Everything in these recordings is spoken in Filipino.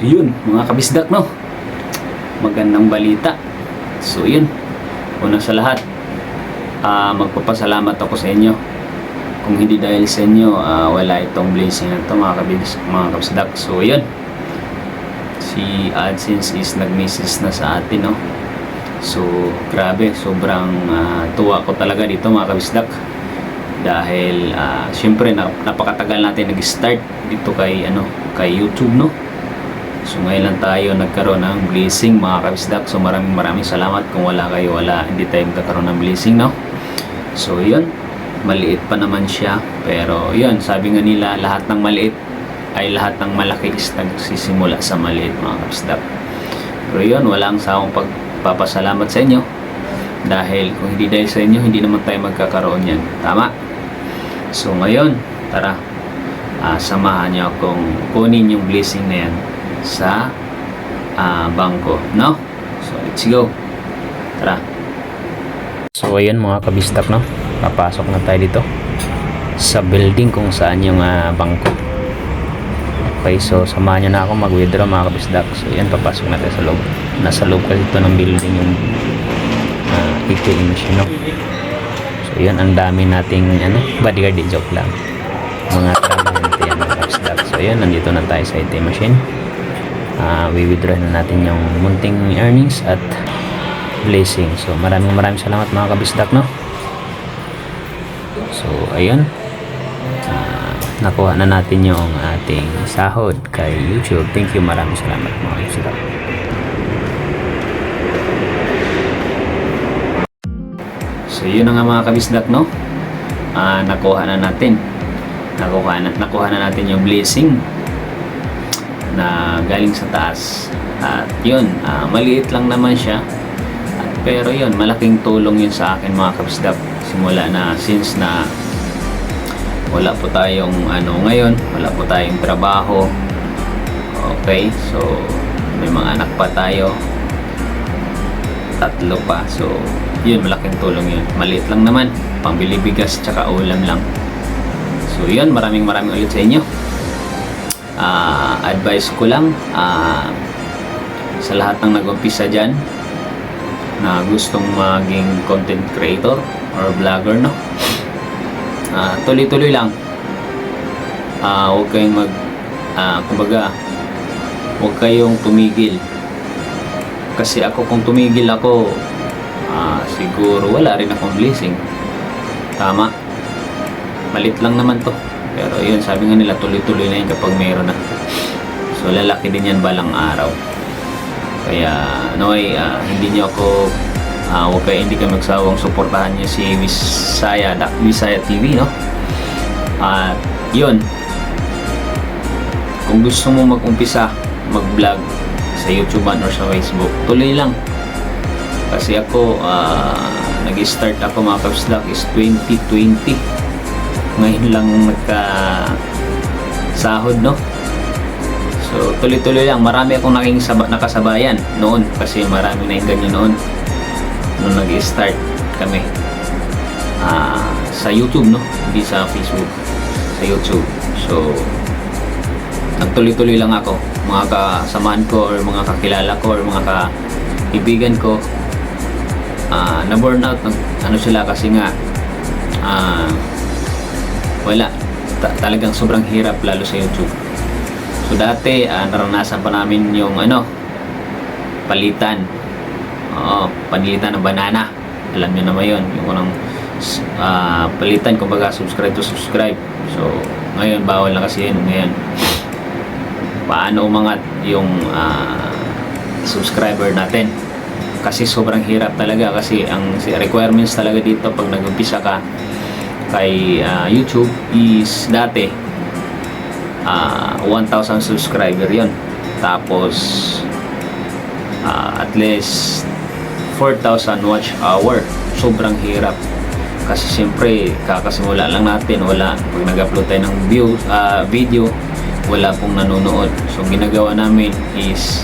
Yun, mga kabisdak, no? Magandang balita. So, yun. Una sa lahat, magpapasalamat ako sa inyo. Kung hindi dahil sa inyo, wala itong blessing na ito, mga kabisdak. So, yun. Si AdSense is nag-message na sa atin, no? So, grabe. Sobrang tuwa ko talaga dito, mga kabisdak. Dahil, syempre, napakatagal natin nag-start dito kay YouTube, no? So ngayon lang tayo nagkaroon ng blessing, mga kabisdak. So maraming salamat. Kung wala kayo, hindi tayo magkakaroon ng blessing, no? So yun, maliit pa naman siya, pero yun, sabi nga nila, lahat ng maliit ay lahat ng malaki is nagsisimula sa maliit, mga kabisdak. Pero yun, walang sawang pagpapasalamat sa inyo, dahil kung hindi dahil sa inyo, hindi naman tayo magkakaroon yan. Tama? So ngayon, tara, samahan niyo akong kunin yung blessing na yan sa bangko, no? So let's go, tara. So ayun, mga kabistak, no, papasok na tayo dito sa building kung saan yung bangko. Okay, so samahan nyo na ako mag-withdraw, mga kabisdak. So yan, papasok na tayo sa loob. Nasa loob kasi ito ng building yung ATM machine, no? So yan, ang dami nating bodyguard, joke lang, mga trabahante yan, mga kabisdak. So yan, nandito na tayo sa ATM machine. We-withdraw na natin yung munting earnings at blessing. So maraming salamat, mga kabisdak, no? So ayun, nakuha na natin yung ating sahod kay YouTube. Thank you, maraming salamat, mga kabisdak. So yun na nga, mga kabisdak, no? Nakuha na natin yung blessing na galing sa taas. At yun, maliit lang naman siya, pero yun, malaking tulong yun sa akin, mga kabisdak. Simula na, since na wala po tayong ngayon, wala po tayong trabaho. Okay, so may mga anak pa tayo, 3 pa. So yun, malaking tulong yun. Maliit lang naman, pambili bigas tsaka ulam lang. So yun, maraming ulit sa inyo. Advice ko lang sa lahat ng nag-umpisa dyan na gustong maging content creator or vlogger, no? Tuloy-tuloy lang. Huwag kayong kumbaga, huwag kayong tumigil. Kasi ako, kung tumigil ako, siguro wala rin akong blessing. Tama? Malit lang naman to. Pero yun, sabi nga nila, tuloy-tuloy na yun kapag mayroon na. So lalaki din yan balang araw. Kaya hindi nyo ako hindi ka magsawang suportahan nyo si Visaya TV, no? At yun, kung gusto mo mag-umpisa mag-vlog sa YouTube or sa Facebook, tuloy lang. Kasi ako, nag-start ako, mga kabisdak, is 2020. Ngayon lang nagka-sahod, no? So tuloy-tuloy lang. Marami akong nakasabayan noon, kasi marami na yung ganyan noon nung nag-start kami sa YouTube, no? Hindi sa Facebook, sa YouTube. So nagtuloy-tuloy lang ako. Mga kasamahan ko or mga kakilala ko or mga kaibigan ko, na burn out sila kasi nga wala, talagang sobrang hirap, lalo sa YouTube. So dati, naranasan pa namin yung palitan ng banana. Alam nyo naman yun, yung unang palitan, kumbaga subscribe to subscribe. So ngayon, bawal na kasi yun. Ngayon, paano umangat yung subscriber natin? Kasi sobrang hirap talaga, kasi ang requirements talaga dito pag nag-umpisa ka kay YouTube is dati 1,000 subscriber yon, tapos at least 4,000 watch hour. Sobrang hirap kasi siyempre kakasimula lang natin, wala, pag nag-upload tayo ng video, wala pong nanonood. So ginagawa namin is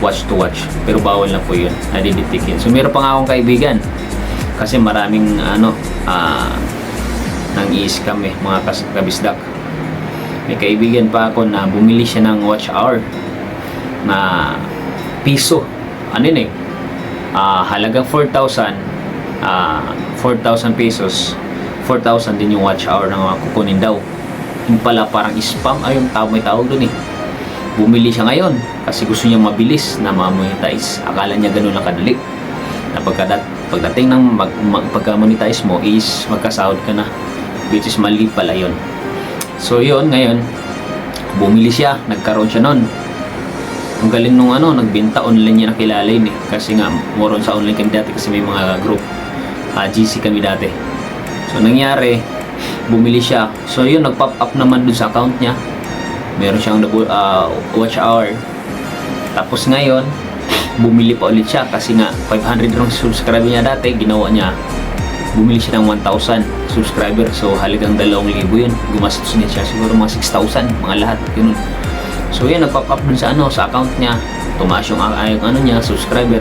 watch to watch, pero bawal na po yun, nadiditikin. So meron pa nga akong kaibigan, kasi maraming nang i-scam mga kabisdak. May kaibigan pa ako na bumili siya ng watch hour. na piso. Ano yun halagang 4,000 pesos, 4,000 din yung watch hour na kukunin daw. Yung pala parang spam, yung may tawag dun Bumili siya ngayon kasi gusto niya mabilis na ma-monetize. Akala niya ganun lang kadali, na pagdating ng pagka-monetize mo is magkasahod ka na, which is mali pala yun. So yun, ngayon bumili siya, nagkaroon siya nun. Ang galing nung nagbenta online niya, nakilala yun kasi nga moron sa online kami dati kasi may mga group, GC kami dati. So nangyari, bumili siya. So yun, nag-pop up naman dun sa account niya, meron siyang watch hour. Tapos ngayon bumili pa ulit siya kasi nga 500 lang subscriber niya dati, ginawa niya, bumili siya ng 1,000 subscriber. So halagang 2,000 yun, gumastos niya siya siguro mga 6,000 mga lahat yun. So yan, nag-pop up dun sa sa account niya, tumaas yung niya, subscriber,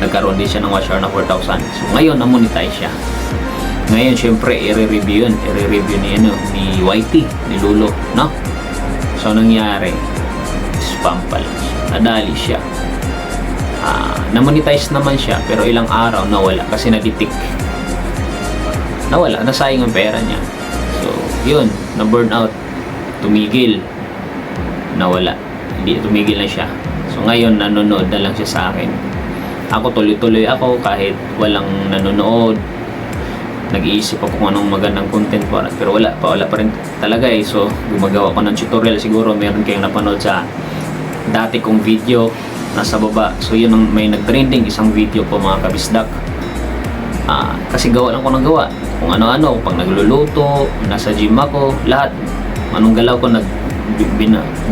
nagkaroon din siya ng watch hour na 4,000. So ngayon na-monetize siya. Ngayon syempre i-review ni YT, ni Lulo, no? So nangyari, spam pala siya, nadali siya. Na-monetize naman siya pero ilang araw nawala kasi na-detect, nawala, nasayang ang pera niya. So yun, na-burn out, tumigil, nawala, hindi, tumigil na siya. So ngayon nanonood na lang siya sa akin. Ako tuloy-tuloy ako kahit walang nanonood, nag-iisip ako kung anong magandang content pero wala pa rin talaga So gumagawa ko ng tutorial, siguro meron kayong napanood sa dati kong video nasa baba. So yun ang may nag-trending, isang video ko mga kabisdak. Kasi gawa lang ko ng gawa kung ano-ano, pag nagluluto, nasa gym ako, lahat anong galaw ko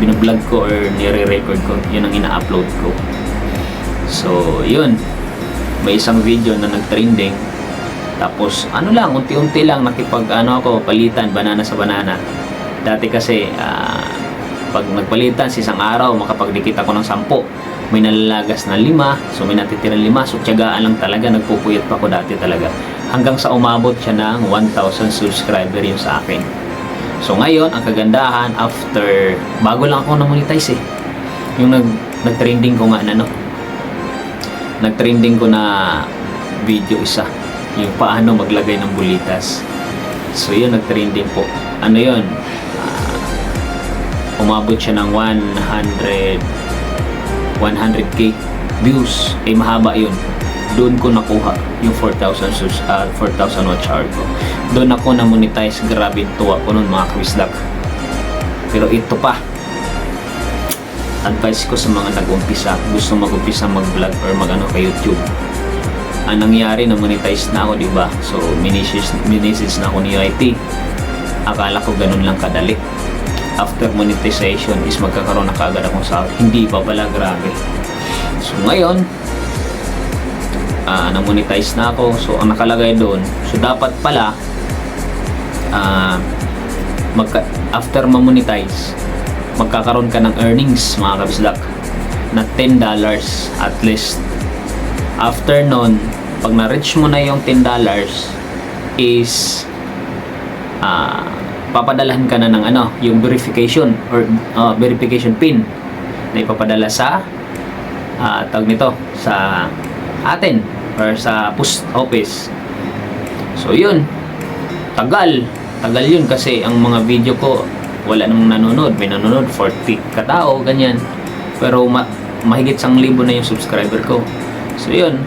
binablog ko or nire-record ko, yun ang ina-upload ko. So yun, may isang video na nag-trending, tapos lang, unti-unti lang ako palitan, banana sa banana. Dati kasi pag nagpalitan sa isang araw, makapagdikit ako ng 10, may nalalagas na 5, so may natitirang 5. So tiyagaan lang talaga, nagpupuyat pa ako dati talaga, hanggang sa umabot siya ng 1,000 subscriber yung sa akin. So ngayon, ang kagandahan, after, bago lang ako na-monetize yung nag-trending ko nga nag-trending ko na video isa, yung paano maglagay ng bulitas. So yun, nag-trending po. Yun, umabot siya ng 100k views, mahaba yun. Doon ko nakuha yung 4,000 watch hour ko. Doon ako na-monetize. Grabe, tuwa ko nun mga kabisdak. Pero ito pa, advice ko sa mga nag-umpisa, gusto mag-umpisa mag-vlog or kay YouTube. Ang nangyari, na-monetize na ako, diba? So minisis na ako ni YT. Akala ko ganun lang kadali. After monetization is magkakaroon na kaagad akong sahod. Hindi pa pala, grabe. So ngayon, na-monetize na ako. So ang nakalagay doon, so dapat pala after ma-monetize, magkakaroon ka ng earnings mga kabisdak na $10 at least. After nun, pag na-reach mo na yung $10 is papadalahan ka na ng yung verification or verification pin na ipapadala sa tawag nito sa atin or sa post office. So yun, tagal yun kasi ang mga video ko wala namang nanonood, may nanonood 40 katao, ganyan, pero mahigit 1,000 na yung subscriber ko. So yun,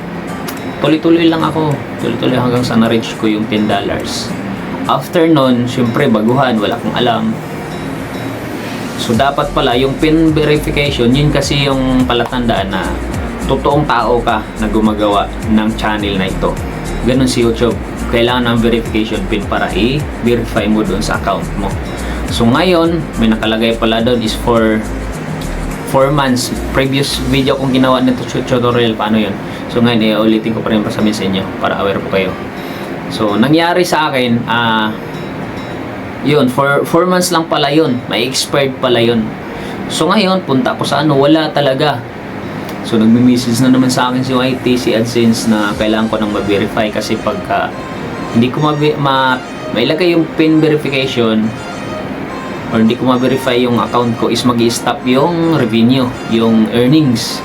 tuloy-tuloy lang ako, tuloy-tuloy hanggang sa na-reach ko yung $10. After nun, syempre baguhan, wala akong alam. So dapat pala yung pin verification, yun kasi yung palatandaan na totoong tao ka na gumagawa ng channel na ito. Ganun si YouTube, kailangan ng verification pin para i-verify mo doon sa account mo. So ngayon, may nakalagay pala doon is for 4 months. Previous video kong ginawa nito tutorial, paano yun. So ngayon, ulitin ko pa rin pasabihin sa inyo para aware po kayo. So nangyari sa akin, yun, for 4 months lang pala yun, may expired pala yun. So ngayon, punta ko sa wala talaga. So nagme-message na naman sa akin si YT, si AdSense, na kailangan ko nang ma-verify kasi pagka hindi ko mailagay yung pin verification, or hindi ko ma-verify yung account ko is mag-i-stop yung revenue, yung earnings.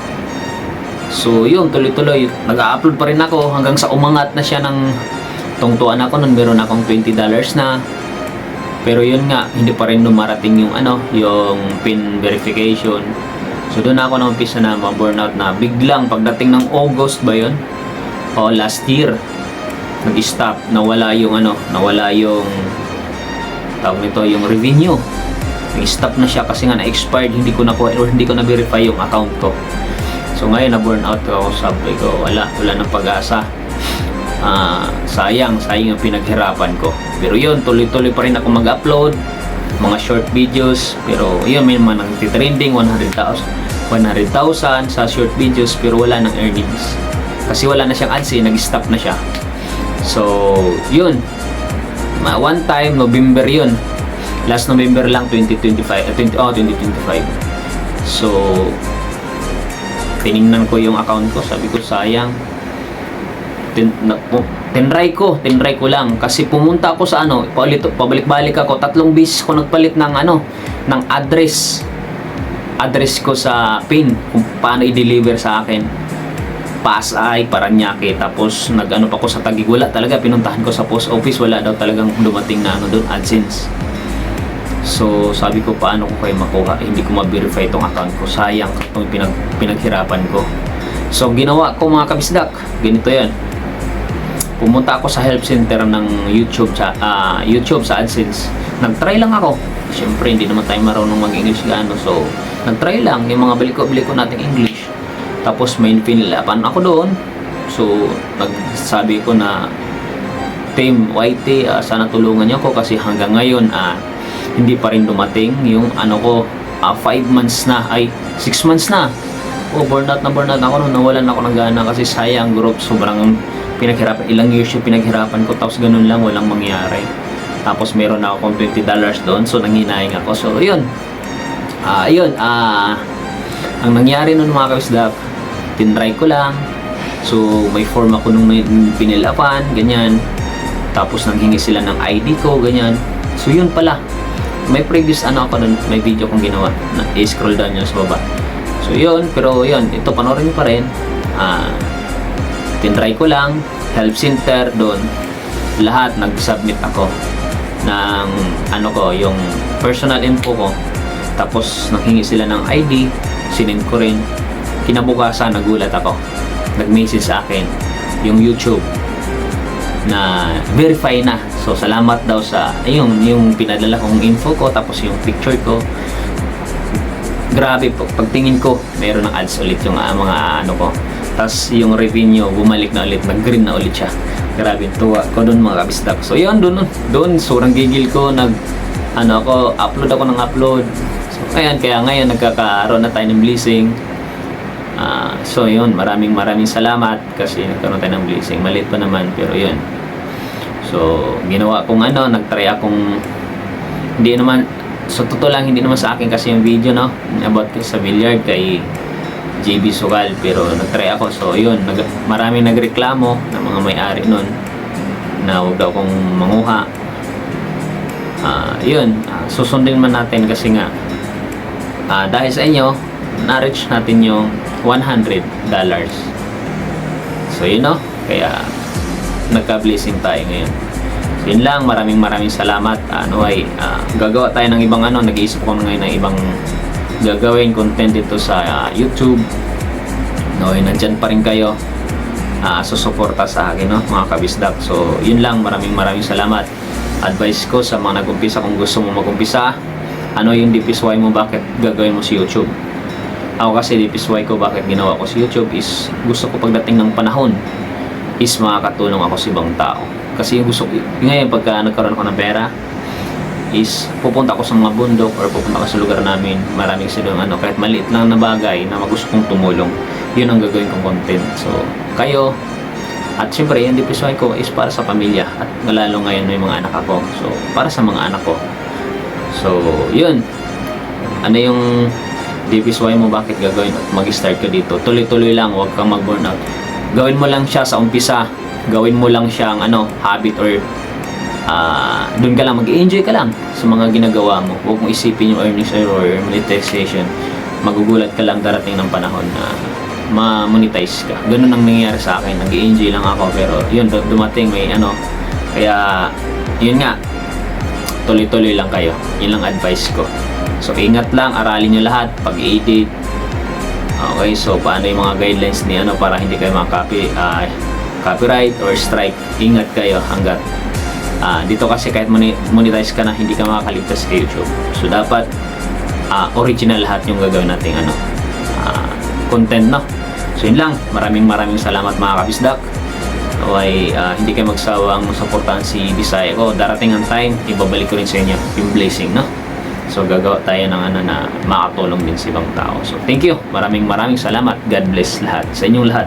So yun, tuloy-tuloy nag-upload pa rin ako hanggang sa umangat na siya ng tungtuan ako nun, meron akong $20 na. Pero yun nga, hindi pa rin dumarating yung yung PIN verification. So doon ako na umpisa na ma-burnout na biglang pagdating ng August ba yun? O last year, nag-stop, nawala yung tawag nito, yung revenue. Nag-stop na siya kasi nga na-expired, hindi ko na-verify yung account ko. So ngayon na-burnout ako, sabi ko wala nang pag-asa. Sayang yung pinaghirapan ko. Pero yun, tuloy-tuloy pa rin ako mag-upload mga short videos. Pero yun, may mga nang-trending 100,000 sa short videos, pero wala nang earnings kasi wala na siyang ads, nag-stop na siya. So yun, one time November yun, last November lang 2025. So tiningnan ko yung account ko, sabi ko sayang. Tinry ko lang kasi pumunta ako sa pabalik-balik ako, 3 beses ko nagpalit ng ng address ko sa PIN kung paano i-deliver sa akin. Pasay, Paranaque, tapos pa ko sa Taguig, wala talaga, pinuntahan ko sa post office, wala daw talagang dumating na doon, AdSense. So sabi ko, paano ko kayo makuha, hindi ko ma-verify itong account ko, sayang itong pinaghirapan ko. So ginawa ko mga kabisdak, ganito yan, pumunta ako sa help center ng YouTube sa AdSense. Nag-try lang ako, syempre hindi naman tayo marunong mag-English gaano, so nag-try lang yung mga baliko nating English. Tapos may pinilapan ako doon. So nagsabi ko na, Team YT, sana tulungan niyo ako kasi hanggang ngayon hindi pa rin dumating yung 5 months na, 6 months na. Burnout ako noon, nawalan ako ng gana kasi sayang group, sobrang pinaghirapan, ilang years yung pinaghirapan ko, tapos ganun lang, walang mangyari. Tapos meron ako akong $20 doon, so nanghinayang ako. So yun, ang nangyari nun mga kabisdak, tinry ko lang. So may form ako nung pinilapan, ganyan. Tapos nanghingi sila ng ID ko, ganyan. So yun pala, may previous ako nun, may video kong ginawa na i-scroll down nyo sa baba. So yun, pero yun, ito panoorin pa rin. Tinry ko lang, help center doon, lahat nag-submit ako ng yung personal info ko. Tapos nanghingi sila ng ID, sinend ko rin. Kinabukasan nagulat ako, nag-message sa akin yung YouTube na verify na. So salamat daw sa yung pinadala kong info ko, tapos yung picture ko. Grabe po, pagtingin ko meron ng ads ulit yung mga ko. Tapos yung revenue bumalik na ulit, nag-green na ulit siya. Grabe, tuwa ko doon mga kabisdak. So yun, doon sobrang gigil ko, upload ako ng upload. So kaya ngayon nagkakaroon na tayo ng blessing. So yun, maraming salamat kasi nagkaroon tayo ng blessing. Maliit pa naman, pero yun. So ginawa kong nagtry akong, hindi naman, so totoo lang, hindi naman sa akin kasi yung video about sa billiard kay JB Sugal, pero nagtry ako. So yun, maraming nagreklamo ng mga may-ari nun na huwag daw kong manguha. Susundin man natin kasi nga dahil sa inyo na-reach natin yung $100. So yun kaya nagka-blessing tayo ngayon. So yun lang, maraming salamat. Gagawa tayo ng ibang nag-iisip ko ngayon ng ibang gagawin content dito sa YouTube. Nandyan pa rin kayo susuporta sa akin mga kabisdak. So yun lang, maraming salamat. Advice ko sa mga nag-umpisa, kung gusto mo mag-umpisa, yung DPSY mo, bakit gagawin mo si YouTube? Ako kasi DPSY ko, bakit ginawa ko si YouTube is gusto ko pagdating ng panahon is makakatulong ako sa ibang tao. Kasi yung gusto ko ngayon, pagka nagkaroon ako ng pera, is pupunta ako sa mga bundok or pupunta ako sa lugar namin, maraming silang kahit maliit lang na bagay na gusto kong tumulong, yun ang gagawin kong content. So kayo, at syempre yung DPSY ko is para sa pamilya, at lalo ngayon may mga anak ako, so para sa mga anak ko. So yun, yung DPSY mo, bakit gagawin at mag-start ka dito? Tuloy-tuloy lang, huwag kang mag-burnout. Gawin mo lang siya sa umpisa, gawin mo lang siyang habit or doon ka lang, mag-enjoy ka lang sa mga ginagawa mo. Huwag mong isipin yung earnings or monetization. Magugulat ka lang darating ng panahon na ma-monetize ka. Ganun ang nangyayari sa akin. Nag-enjoy lang ako, pero yun, dumating may ano. Kaya, yun nga, tuloy-tuloy lang kayo. Yun lang advice ko. So, ingat lang, aralin nyo lahat, pag-edit. Okay, so paano yung mga guidelines ni ano para hindi kayo copyright or strike. Ingat kayo hanggat dito kasi kahit monetize ka na, hindi ka makakaligtas sa YouTube. So dapat original lahat yung gagawin nating ano content, no? So yun lang, maraming salamat mga kabisdak. Okay, hindi kayo magsawang suportahan si Bisaya ko. Darating ang time, ibabalik ko rin sa inyo yung blessing, no? So gagawa tayo ng ano na makatulong din sa ibang tao. So thank you, maraming salamat. God bless lahat sa inyong lahat.